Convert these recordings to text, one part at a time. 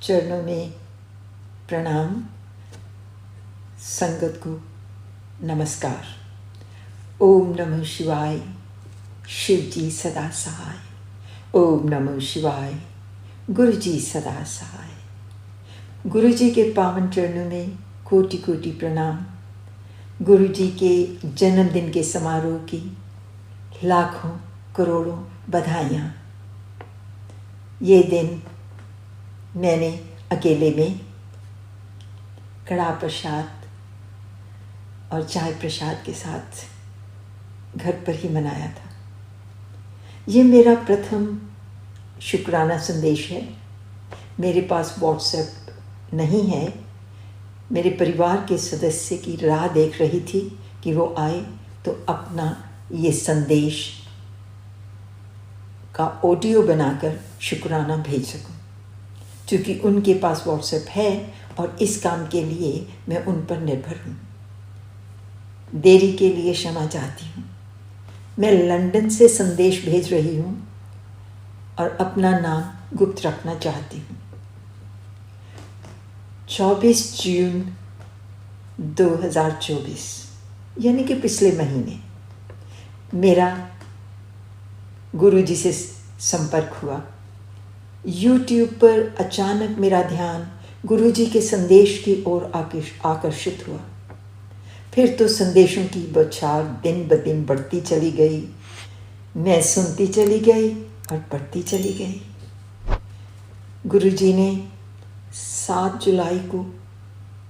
चरणों में प्रणाम, संगत को नमस्कार। ओम नमः शिवाय, शिव जी सदा सहाय। ओम नमः शिवाय, गुरु जी सदा सहाय। गुरु जी के पावन चरणों में कोटि कोटि प्रणाम। गुरु जी के जन्मदिन के समारोह की लाखों करोड़ों बधाइयाँ। ये दिन मैंने अकेले में कड़ा प्रसाद और चाय प्रसाद के साथ घर पर ही मनाया था। ये मेरा प्रथम शुक्राना संदेश है। मेरे पास व्हाट्सएप नहीं है। मेरे परिवार के सदस्य की राह देख रही थी कि वो आए तो अपना ये संदेश का ऑडियो बनाकर शुक्राना भेज सकूं। क्योंकि उनके पास व्हाट्सएप है और इस काम के लिए मैं उन पर निर्भर हूँ। देरी के लिए क्षमा चाहती हूँ। मैं लंदन से संदेश भेज रही हूँ और अपना नाम गुप्त रखना चाहती हूँ। 24 जून 2024 यानी कि पिछले महीने मेरा गुरुजी से संपर्क हुआ। YouTube पर अचानक मेरा ध्यान गुरुजी के संदेश की ओर आकर्षित हुआ। फिर तो संदेशों की बौछार दिन ब दिन बढ़ती चली गई। मैं सुनती चली गई और पढ़ती चली गई। गुरुजी ने 7 जुलाई को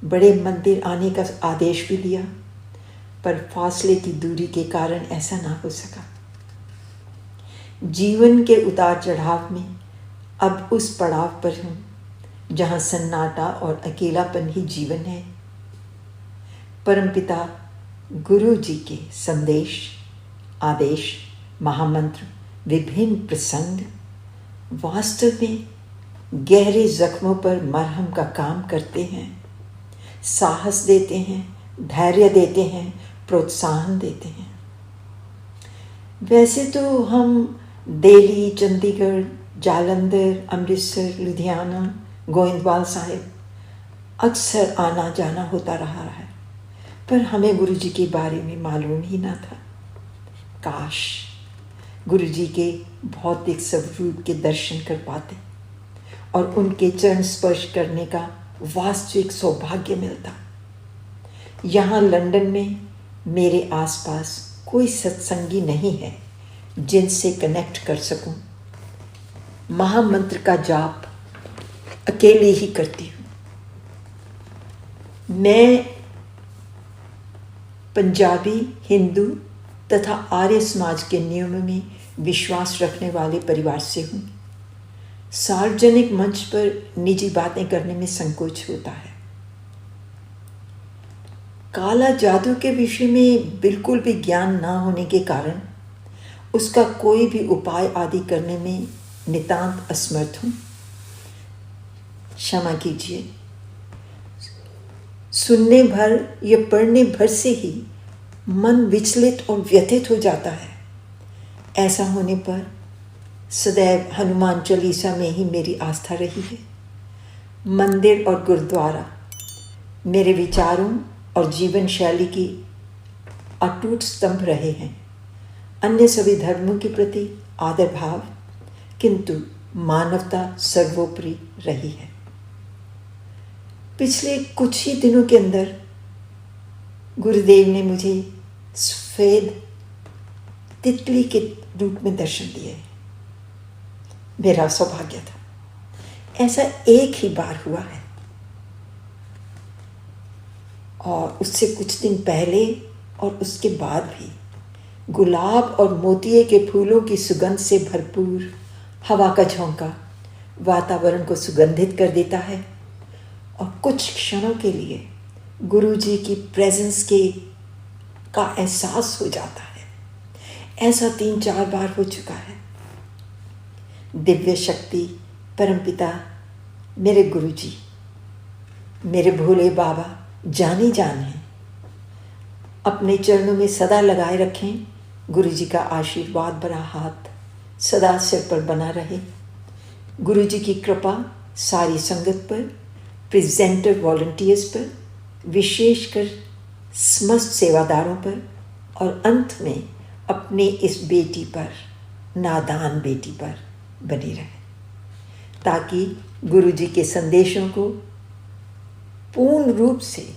बड़े मंदिर आने का आदेश भी दिया, पर फासले की दूरी के कारण ऐसा ना हो सका। जीवन के उतार चढ़ाव में अब उस पड़ाव पर हूँ जहाँ सन्नाटा और अकेलापन ही जीवन है। परमपिता गुरु जी के संदेश, आदेश, महामंत्र, विभिन्न प्रसंग वास्तव में गहरे जख्मों पर मरहम का काम करते हैं, साहस देते हैं, धैर्य देते हैं, प्रोत्साहन देते हैं। वैसे तो हम दिल्ली, चंडीगढ़, जालंधर, अमृतसर, लुधियाना, गोइंदवाल साहिब अक्सर आना जाना होता रहा है, पर हमें गुरुजी के बारे में मालूम ही ना था। काश गुरुजी के भौतिक स्वरूप के दर्शन कर पाते और उनके चरण स्पर्श करने का वास्तविक सौभाग्य मिलता। यहाँ लंदन में मेरे आसपास कोई सत्संगी नहीं है जिनसे कनेक्ट कर सकूं। महामंत्र का जाप अकेले ही करती हूँ। मैं पंजाबी, हिंदू तथा आर्य समाज के नियमों में विश्वास रखने वाले परिवार से हूँ। सार्वजनिक मंच पर निजी बातें करने में संकोच होता है। काला जादू के विषय में बिल्कुल भी ज्ञान ना होने के कारण उसका कोई भी उपाय आदि करने में नितांत असमर्थ हूँ। क्षमा कीजिए। सुनने भर या पढ़ने भर से ही मन विचलित और व्यथित हो जाता है। ऐसा होने पर सदैव हनुमान चालीसा में ही मेरी आस्था रही है। मंदिर और गुरुद्वारा मेरे विचारों और जीवन शैली की अटूट स्तंभ रहे हैं। अन्य सभी धर्मों के प्रति आदर भाव, किंतु मानवता सर्वोपरि रही है। पिछले कुछ ही दिनों के अंदर गुरुदेव ने मुझे सफेद तितली के रूप में दर्शन दिए। मेरा सौभाग्य था। ऐसा एक ही बार हुआ है और उससे कुछ दिन पहले और उसके बाद भी गुलाब और मोतिये के फूलों की सुगंध से भरपूर हवा का झोंका वातावरण को सुगंधित कर देता है और कुछ क्षणों के लिए गुरुजी की प्रेजेंस का एहसास हो जाता है। ऐसा 3-4 बार हो चुका है। दिव्य शक्ति परमपिता मेरे गुरुजी, मेरे भोले बाबा जाने जान हैं। अपने चरणों में सदा लगाए रखें। गुरुजी का आशीर्वाद भरा हाथ सदा सिर पर बना रहे। गुरुजी की कृपा सारी संगत पर, प्रेजेंटर वॉलंटियर्स पर, विशेषकर समस्त सेवादारों पर, और अंत में अपने इस बेटी पर, नादान बेटी पर बनी रहे, ताकि गुरु जी के संदेशों को पूर्ण रूप से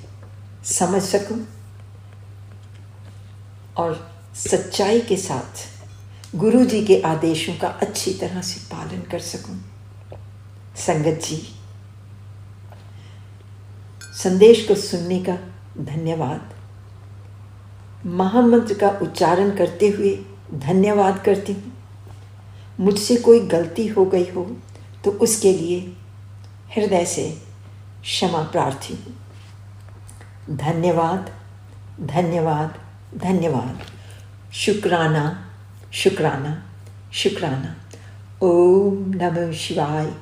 समझ सकूं और सच्चाई के साथ गुरु जी के आदेशों का अच्छी तरह से पालन कर सकूं। संगत जी, संदेश को सुनने का धन्यवाद। महामंत्र का उच्चारण करते हुए धन्यवाद करती हूँ। मुझसे कोई गलती हो गई हो तो उसके लिए हृदय से क्षमा प्रार्थी हूँ। धन्यवाद, धन्यवाद, धन्यवाद। शुक्राना, शुक्राना, शुक्राना। ओम नमः शिवाय।